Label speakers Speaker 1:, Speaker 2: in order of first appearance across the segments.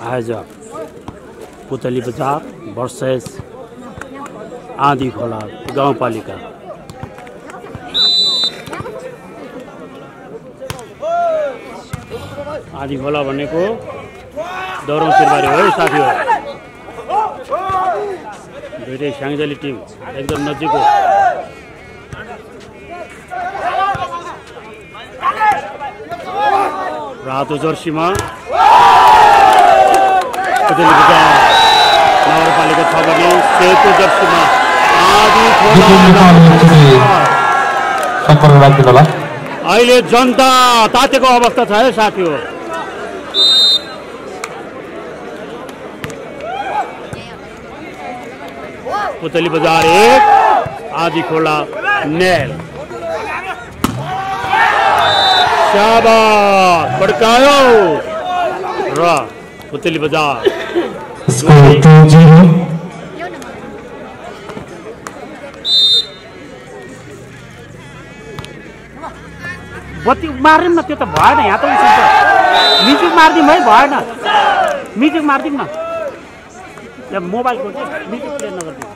Speaker 1: आज पुतली बजार वर्सेस आँधी खोला गाउँपालिका। आँधी खोला भनेको दौरम सिरबारी हो साथीहरु। दुईटै स्याङ्जाली टिम एकदम नजिक हो। रातो जर्सीमा पुतली बजार नगरपालिका 6 भने सेतो जर्सीमा आँधी खोला। अहिले जनता तातेको अवस्था छ है साथीहरु। पुतली बजार 1 आँधी खोला नेल। शाबाश पड्कायो र पुतली बजार बत्ती मार्दिम न, त्यो त भएन। यहाँ त म्युजिक मार्दिम है, भएन। म्युजिक मार्दिम न, यहाँ मोबाइलको म्युजिक प्ले नगर्दिनु।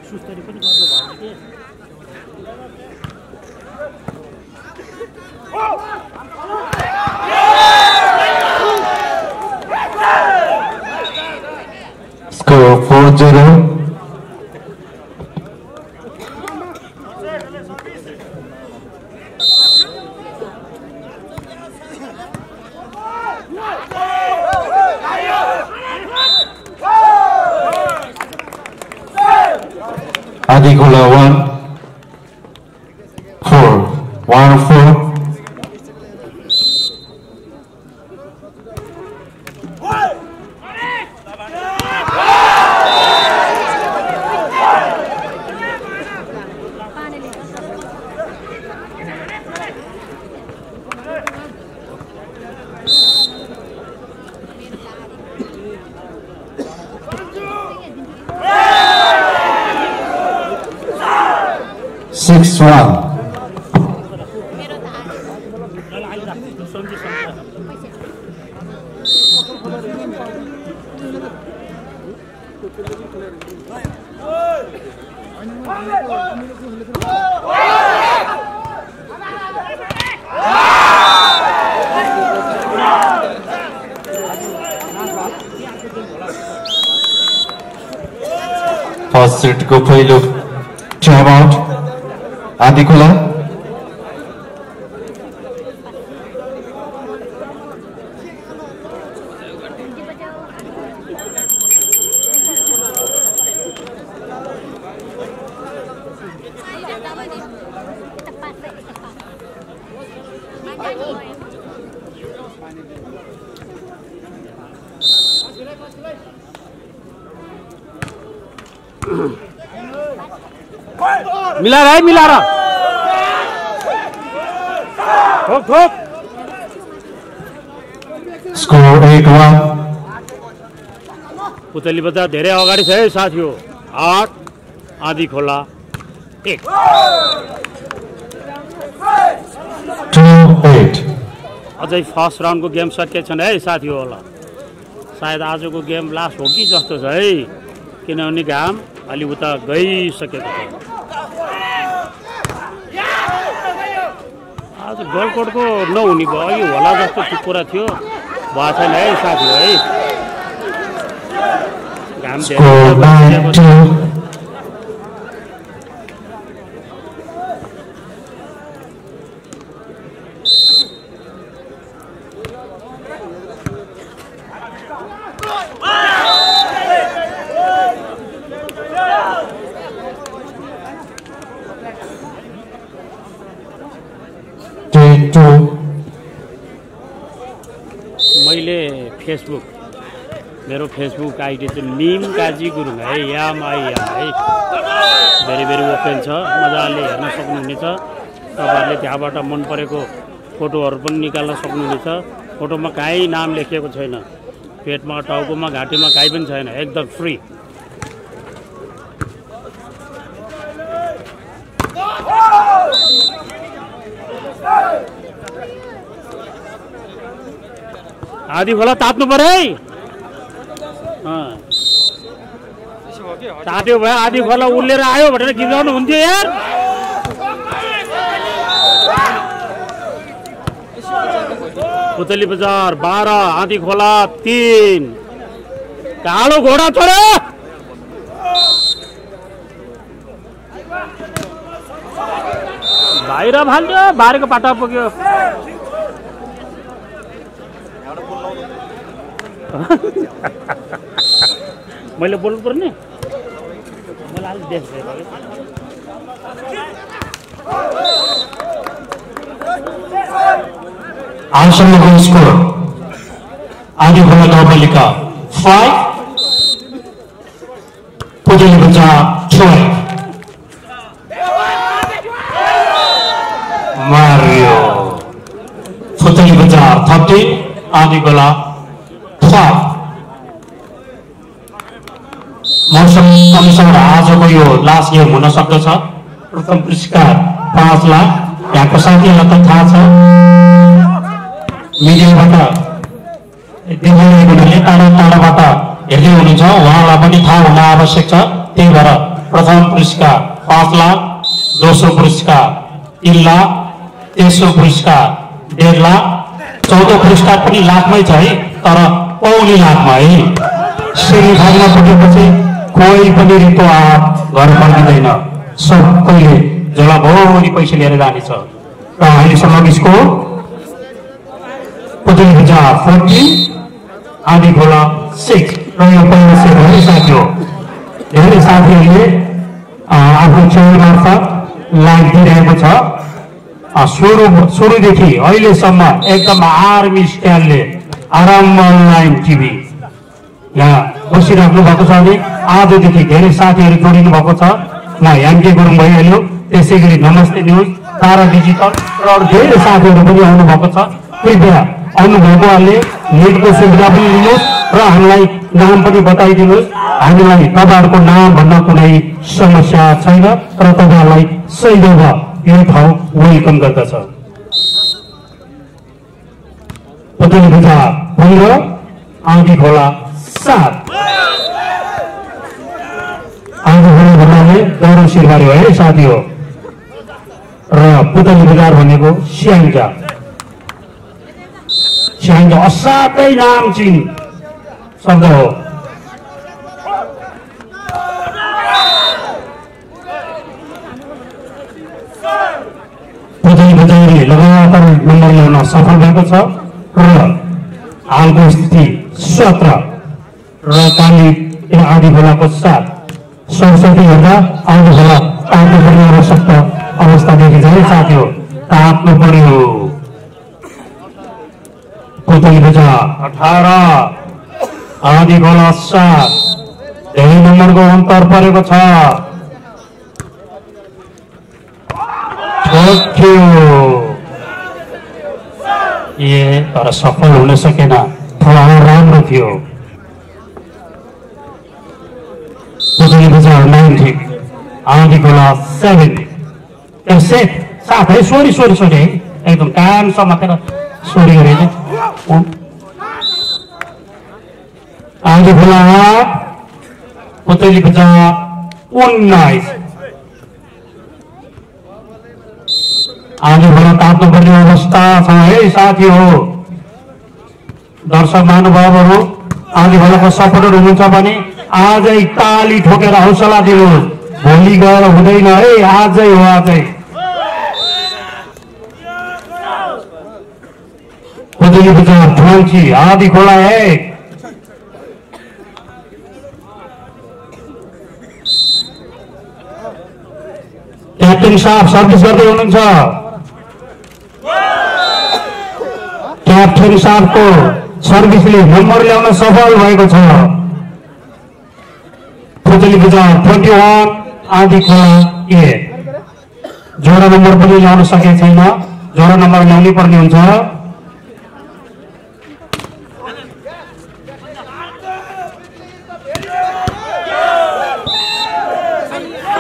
Speaker 1: सुस्तरी पनि गर्नु भएन कि।
Speaker 2: Score 4-0. Aadhi Khola 1-4. 1-4. First set को पहिलो टाइम आउट आँधी खोला।
Speaker 1: मिला रहा है, मिला रहा। ठोक ठोक।
Speaker 2: स्कोर 8-1।
Speaker 1: पुतली बजार धेरै अगाडि छ है साथीहरु। 8 आँधी खोला 1।
Speaker 2: 2-8।
Speaker 1: अझै फर्स्ट राउन्डको गेम सकिएको छैन है साथीहरु होला। सायद आजको गेम लास्ट हो कि जस्तो छ है, किनभने घाम अलि उता गइसकेको छ। आज गलकोटको नहुने भयो होला जस्तो कुरा थियो, भएको छैन है साथीहरु है। घाम धेरै मैले फेसबुक, मेरो फेसबुक आइडी चाहिँ मीम काजी गुरुङ है, याम आई याम है। भेरी भेरी ओपन छ, मजाले हेर्न सक्नुहुनेछ। तपाईहरुले त्यहाँबाट मन परेको फोटोहरु पनि निकाल्न सक्नुहुनेछ। फोटोमा काहीँ नाम लेखिएको छैन, पेटमा, टाउकोमा, घाँटीमा काहीँ पनि छैन, एकदम फ्री। आधी खोला तात्नु पर्यो है तात्यो भयो आधी खोला उल्लेर आयो भनेर गीत गाउनु हुन्थ्यो यार पुतली बजार 12 आधी खोला 3 कालो घोडा छोड्यो बाहिर भाल्यो बाहिरको पाटा पुग्यो मैले बोल्नु पर्ने मलाई अलि देख्दै
Speaker 2: आसनको स्कोर आधी खोला गाउँपालिका 5 पुतली बजार 12 Mario पुतली बजार 13 आधी खोला 5 मौसम अनुसार आजको यो लास्ट गेम हुन सक्दछ प्रथम पुरस्कार 5 लाख यहाँको साथीहरूलाई त थाहा छ मिडियाबाट देखाइरहेको हुनाले टाढाबाट हेर्दै हुनुहुन्छ उहाँलाई पनि थाहा हुन आवश्यक छ त्यही भएर प्रथम पुरस्कार 5 लाख दोस्रो पुरस्कार 3 लाख तेस्रो पुरस्कार 1.5 लाख चौथो पुरस्कार पनि लाखमै छ है तर पौनी लाखमा है सेमी फाइनलमा पुगेपछि कोही पनि रित्तो हात घर फर्किँदैन सबैले झोलाभरि पैसा लिएर जानेछ र अहिलेसम्म स्कोर पुतली बजार 14 आधी खोला 6 र यो पहिलो सेट हो साथी हो धेरै साथीहरूले आफ्नो च्यानल मार्फत लाइभ दिइरहेको छ सुरुदेखि अहिलेसम्म एकदम आर्मी स्टाइलले आराम अनलाइन टिभी यहाँ बसिराख्नु भएको छ भने आजदेखि धेरै साथीहरू जोडिनु भएको छ म याङ्के गुरुङ भइहाल्यो त्यसै गरी नमस्ते न्युज तारा डिजिटल र अरू धेरै साथीहरू पनि आउनु भएको छ कृपया आउनुभएकोहरूले नेटको सुविधा पनि लिनुहोस् र हामीलाई नाम पनि बताइदिनुहोस् हामीलाई तपाईँहरूको नाम भन्न कुनै समस्या छैन र तपाईँहरूलाई सैदव यो ठाउँ वेलकम गर्दछ पुतली बजार 15 आधी खोला 7 आधी खोला भन्नाले गौरव शिरबारी हो है साथी हो र पुतली बजार भनेको स्याङ्जा असाध्यै नामचिन शब्द हो पुतली बजारले लगातार नम्बर ल्याउन सफल भएको छ र हालको स्थिति 17 र काली आधी खोलाको 7 सरस्वती हेर्दा आधी खोला तात्नु पर्ने आवश्यकता अवस्था देखिन्छ है साथी हो तात्नु पर्यो पुतली बजार 18 आधी खोला 7 धेरै नम्बरको अन्तर परेको छ तर सफल हुन सकेन थोडा राम्रो थियो पुतली बजार 19 आधी खोला 7 साथै सोरी एकदम कान समातेर सोरी गरेर आधी खोला 8 पुतली बजार 19 आधी खोला तात्नु पर्ने अवस्था छ है साथी हो दर्शक महानुभावहरू आधी खोलाको सपोर्टर हुनुहुन्छ भने आजै ताली ठोकेर हौसला दिनुहोस् भोलि गएर हुँदैन है आजै हो आजै पुतली बजार 20 आधी खोला 1 क्याप्टेन साहब सर्भिस गर्दै हुनुहुन्छ क्याप्टेन साहबको सर्भिसले नम्बर ल्याउन सफल भएको छ पुतली बजार 21 आधी खोला 1 जोडा नम्बर पनि ल्याउन सकेको छैन जोडा नम्बर ल्याउनै पर्ने हुन्छ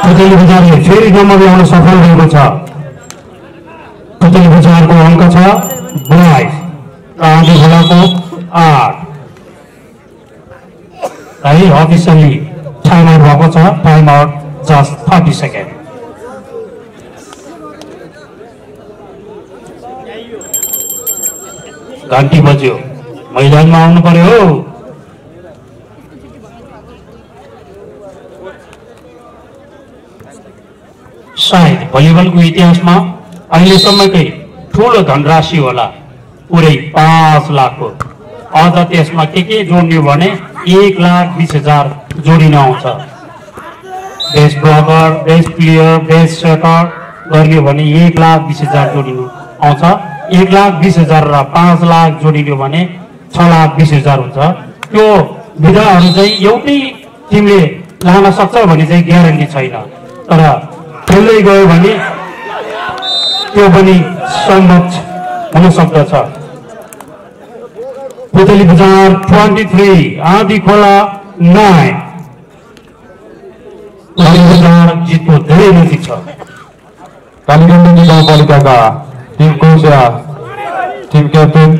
Speaker 2: पुतली बजारले फेरि नम्बर ल्याउन सफल भएको छ पुतली बजारको अङ्क छ 22 र आधी खोलाको 8 है अफिसियली टाइम आउट भएको छ टाइम आउट जस्ट 30 सेकेन्ड घन्टी बज्यो मैदानमा आउनु पर्यो सायद भलिबलको इतिहासमा अहिलेसम्मकै ठुलो धनराशि होला पुरै 5 लाखको अझ त्यसमा के जोड्ने भने 1,20,000 जोडिन आउँछ best blocker best player best setter गर्ने भने 1,20,000 जोडिनु आउँछ 1,20,000 र 5 लाख जोडियो भने 6,20,000 हुन्छ त्यो विधाहरू चाहिँ एउटै टिमले लान सक्छ भने चाहिँ ग्यारेन्टी छैन तर खेल्दै गयो भने त्यो पनि सम्भव हुन सक्दछ पुतली बजार 23 आधी खोला 9 पुतली बजार जित्नु धेरै नजिक छ
Speaker 3: कालीगण्डकी गाउँपालिकाका टिम कोच या टिम क्याप्टेन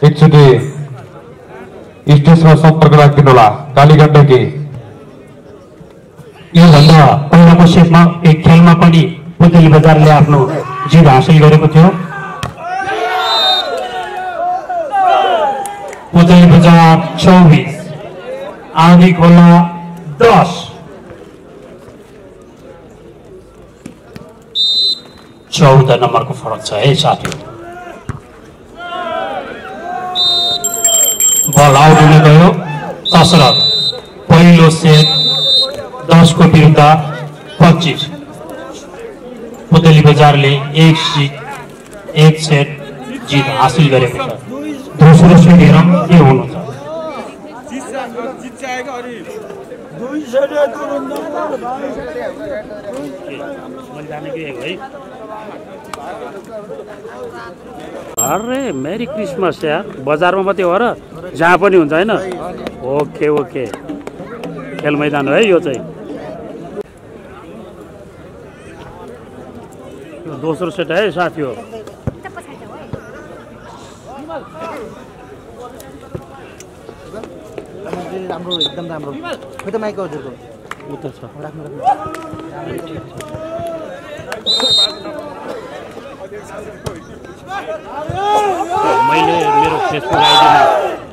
Speaker 3: एकचोटि स्टेजमा सम्पर्क राखिदिनुहोला कालीगण्डकी
Speaker 2: योभन्दा पहिलाको सेटमा एक खेलमा पनि पुतली बजारले आफ्नो जित हासिल गरेको थियो पुतली बजार 24 आधी खोला 10 14 नम्बरको फरक छ है साथीहरु बल आउट हुन गयो तसरत पहिलो सेट 10 को विरुद्ध 25 पुतली बजारले एक सेट जित हासिल गरेको छ दोस्रो सेट हेरौँ के हुनु छ
Speaker 1: अरे मेरी क्रिसमस यार बजारमा मात्रै हो र जहाँ पनि हुन्छ हैन ओके ओके खेल मैदान हो है यो चाहिँ दोस्रो सेट है साथी हो
Speaker 4: राम्रो एकदम राम्रो खै त माइक हजुरको
Speaker 1: उता छ मैले मेरो फेसबुक आइडीमा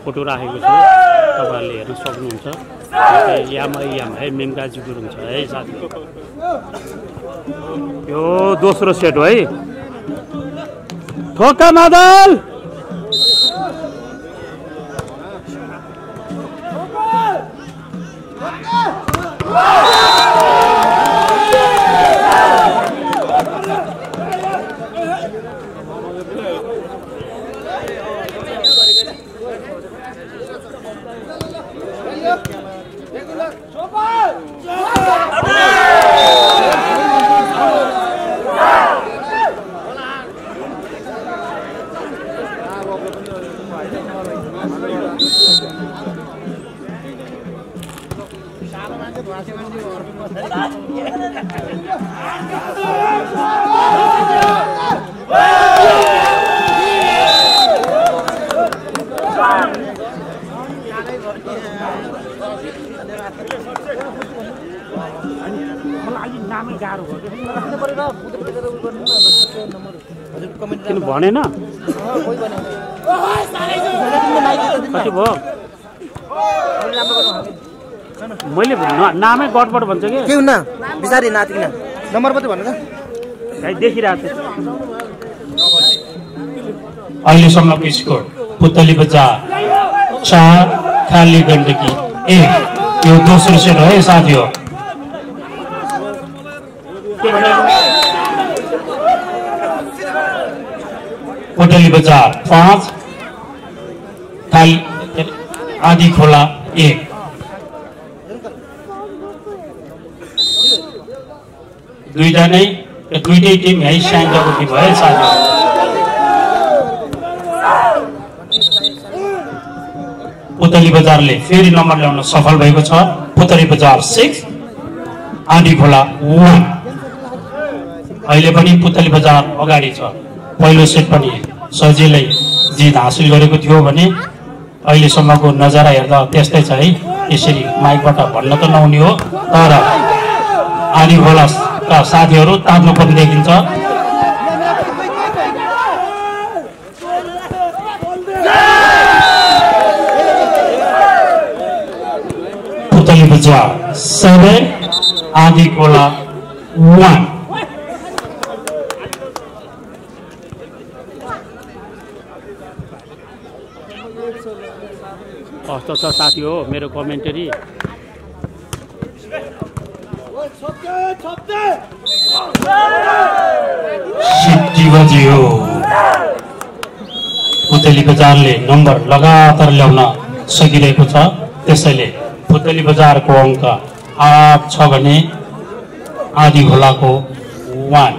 Speaker 1: फोटो राखेको छु तपाईहरुले हेर्न सक्नुहुन्छ याम है मेमकाजी गुरुङ छ है साथी यो दोस्रो सेट हो है ठोका मादल किन भनेन कति भयो मैले नामै गडबड भन्छ के
Speaker 4: हुन्न बिचारी नातिकिन नम्बर मात्रै भन्नु त
Speaker 1: गाई देखिरहेको
Speaker 2: अहिलेसम्मको स्कोर पुतली बजार 4 खाली गण्डकी 1 यो दोस्रो सेट हो है साथी हो पुतली बजार 5 खाली आधी खोला 1 दुईटै टिम है स्याङ्जाको टिम है साथी पुतली बजारले फेरि नम्बर ल्याउन सफल भएको छ पुतली बजार 6 आधी खोला 1 अहिले पनि पुतली बजार अगाडि छ पहिलो सेट पनि सजिलै जित हासिल गरेको थियो भने अहिलेसम्मको नजारा हेर्दा त्यस्तै छ है। यसरी माइकबाट भन्न त नहुने हो, तर आधी खोलाका साथीहरू तात्नु पनि देखिन्छ। पुतली बजार 7 आधी खोला 1।
Speaker 1: कस्तो छ साथी हो मेरो कमेन्टरी।
Speaker 2: सिटी बज्यो। पुतली बजारले नम्बर लगातार ल्याउन सकिरहेको छ, त्यसैले पुतली बजारको अङ्क 8 छ भने आधी खोलाको 1।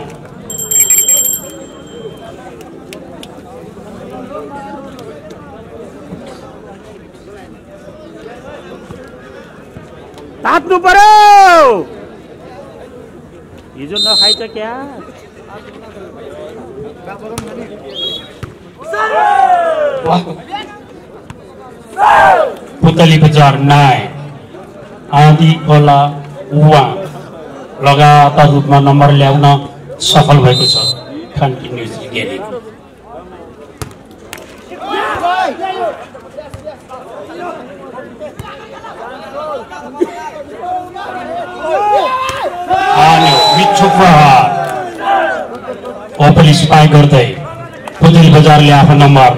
Speaker 1: तात्नु पर्यो, हिजो नखाइछ क्या।
Speaker 2: पुतली बजार 9 आधी खोला 1 लगातार रूपमा नम्बर ल्याउन सफल भएको छ। Continuously gaining. मिठो प्रहार ओपन स्पाइक गर्दै पुतली बजारले आफ्नो नम्बर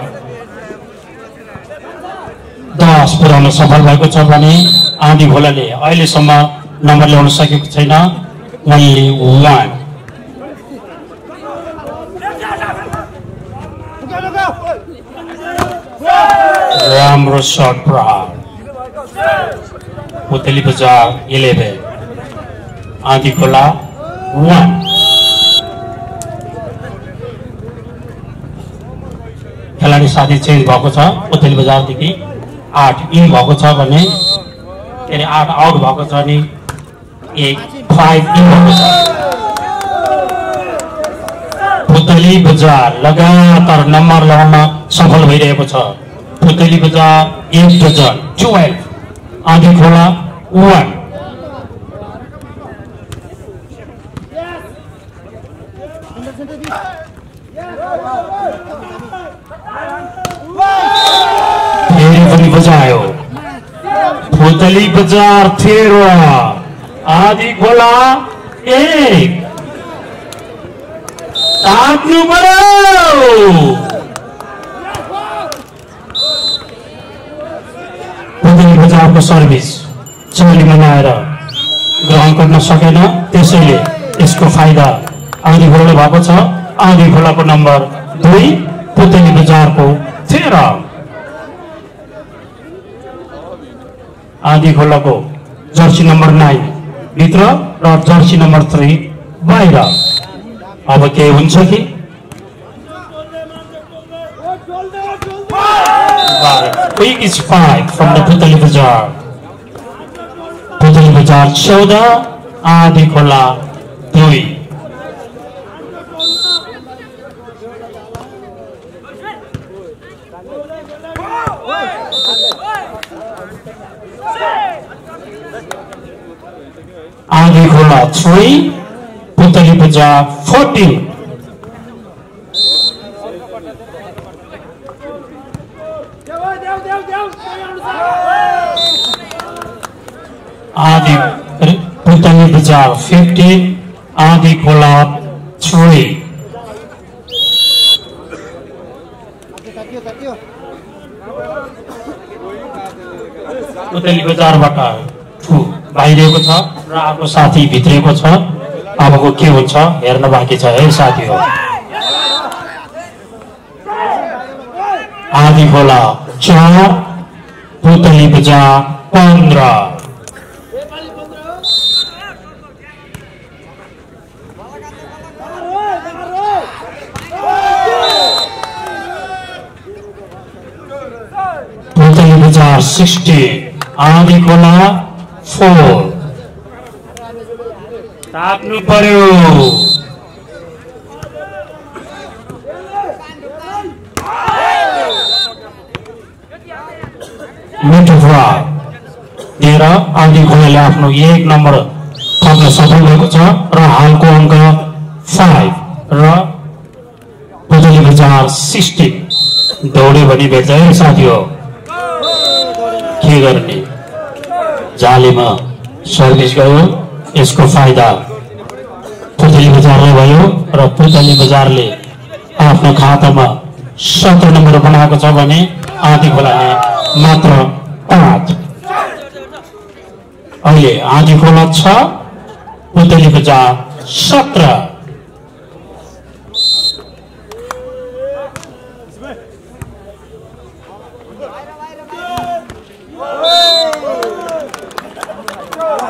Speaker 2: 10 पुर्याउन सफल भएको छ भने आधी खोलाले अहिलेसम्म नम्बर ल्याउन सकेको छैन, ओन्ली 1। राम्रो शट प्रहार। पुतली बजार 11 आधी खोला 1। खेलाडी साथी चेन्ज भएको छ। पुतली बजारदेखि 8 इन भएको छ भने 8 आउट भएको छ नि 5 इन भएको छ। पुतली बजार लगातार नम्बर लगाउन सफल भइरहेको छ। पुतली बजार 1 डजन 12 आधी खोला 1। बजायो पुतली बजार 13 आधी खोला 1। तात्नु पर्यो। पुतली बजारको सर्भिस चली मनाएर ग्रहण गर्न सकेन, त्यसैले यसको फाइदा आधी खोलाले भएको छ। आधी खोलाको नम्बर 2 पुतली बजारको 13। आधी खोलाको जर्सी नम्बर 9 भित्र र जर्सी नम्बर 3 बाहिर। अब के हुन्छ कि क्विक स्पाइक फ्रम द पुतली बजार। पुतली बजार 14 आधी खोला 2। आधी खोला 3 पुतली बजार 14। आधी पुतली बजार 15 आधी खोला 3। पुतली बजारबाट बाहिरिएको छ र आफ्नो साथी भित्रिएको छ। अबको के हुन्छ हेर्न बाँकी छ है साथी हो। आधी खोला 4 पुतली बजार 15। पुतली बजार 16 आधी खोला 4। तात्नु पर्यो। मिठुवा दिएर आदि खोलाले आफ्नो 1 नम्बर थप्न सफल भएको छ र हालको अङ्क 5 र पुतली बजार 16 दौड्यो भने भेट्छ है साथी हो के गर्ने जालीमा सर्भिस गयो यसको फाइदा पुतली बजारलाई भयो र पुतली बजारले आफ्नो खातामा 17 नम्बर बनाएको छ भने आदि खोलाले मात्र 5 अहिले आदि खोला 6 पुतली बजार 17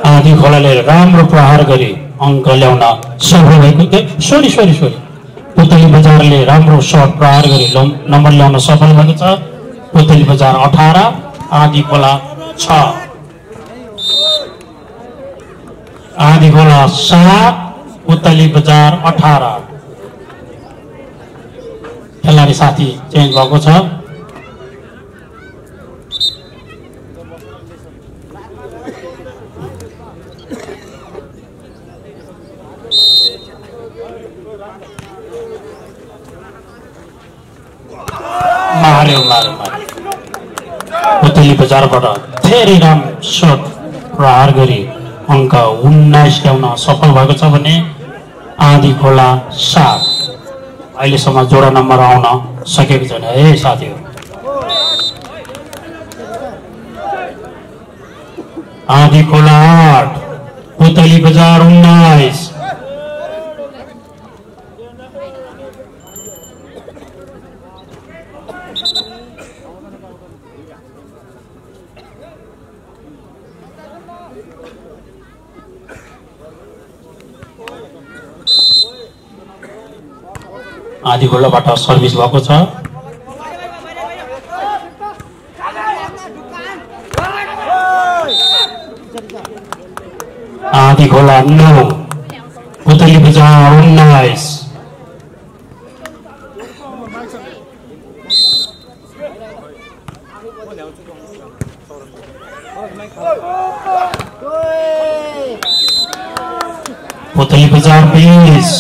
Speaker 2: आदि खोलाले राम्रो प्रहार गरी अङ्क ल्याउन सफल भएको सरी पुतली बजारले राम्रो सर्ट प्रहार गरी नम्बर ल्याउन सफल भएको छ पुतली बजार 18 आदि खोला 6 आदि खोला 7 पुतली बजार 18 खेलाडी साथी चेन्ज भएको छ मार्यो पुतली बजारबाट धेरै राम्रो सर्ट प्रहार गरी अङ्क 19 ल्याउन सफल भएको छ भने आदि खोला 7 अहिलेसम्म जोडा नम्बर आउन सकेको छैन है साथीहरू आदि खोला 8 पुतली बजार 19 आदि खोलाबाट सर्भिस भएको छ आदि खोला 9 पुतली बजार 19 पुतली बजार 20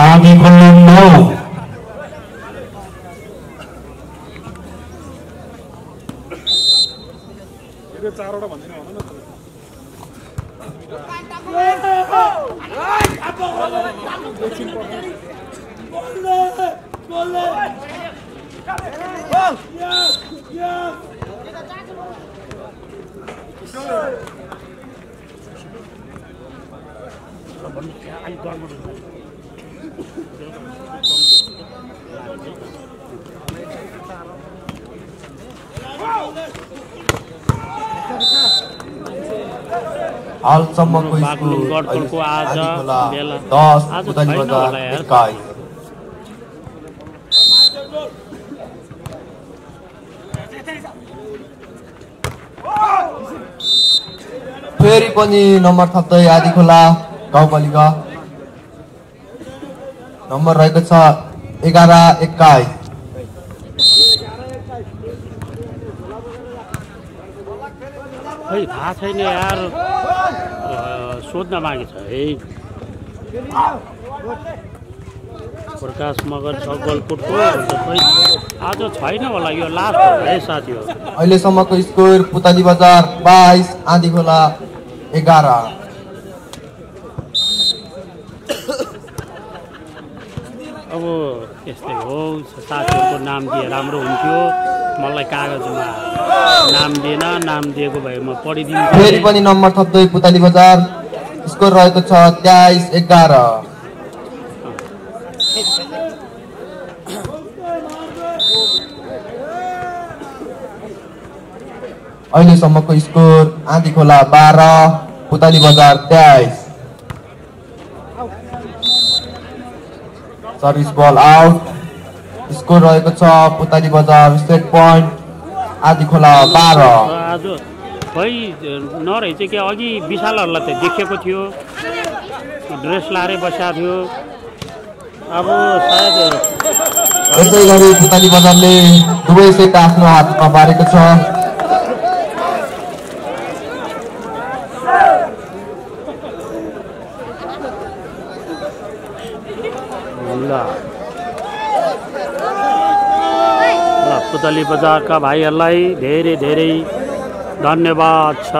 Speaker 2: आदि खोला 9
Speaker 3: हालसम्मको स्कोर
Speaker 1: आज बेला
Speaker 3: 10 पुतली बजार 21 फेरि पनि नम्बर थप्दै आदि खोला गाउँपालिका नम्बर रहेको छ 11-21
Speaker 1: खै थाहा छैन यार सोध्न बाँकी छ है प्रकाश मगर छ गलकोटको आज छैन होला यो लास्ट हो है साथी हो
Speaker 3: अहिलेसम्मको स्कोर पुतली बजार 22 आदि खोला 11
Speaker 1: अब यस्तै हो साथीहरूको नाम दिए राम्रो हुन्थ्यो मलाई कागजमा नाम दिएन नाम दिएको भए म पढिदिन्छु
Speaker 3: फेरि पनि नम्बर थप्दै पुतली बजार स्कोर रहेको छ 23-11 अहिलेसम्मको स्कोर आदि खोला 12 पुतली बजार 23 सर्भिस बल आउट स्कोर रहेको छ पुतली बजार सेट पॉइंट आदि खोला 12
Speaker 1: आज खै नरहेछ कि अघि विशालहरूलाई त देखेको थियो ड्रेस लाएर बसेको थियो अब सायद
Speaker 3: यसै गरी पुतली बजारले दुवै सेट आफ्नो हातमा पारेको छ
Speaker 1: ल पुतली बजारका भाइहरूलाई धेरै धेरै धन्यवाद छ।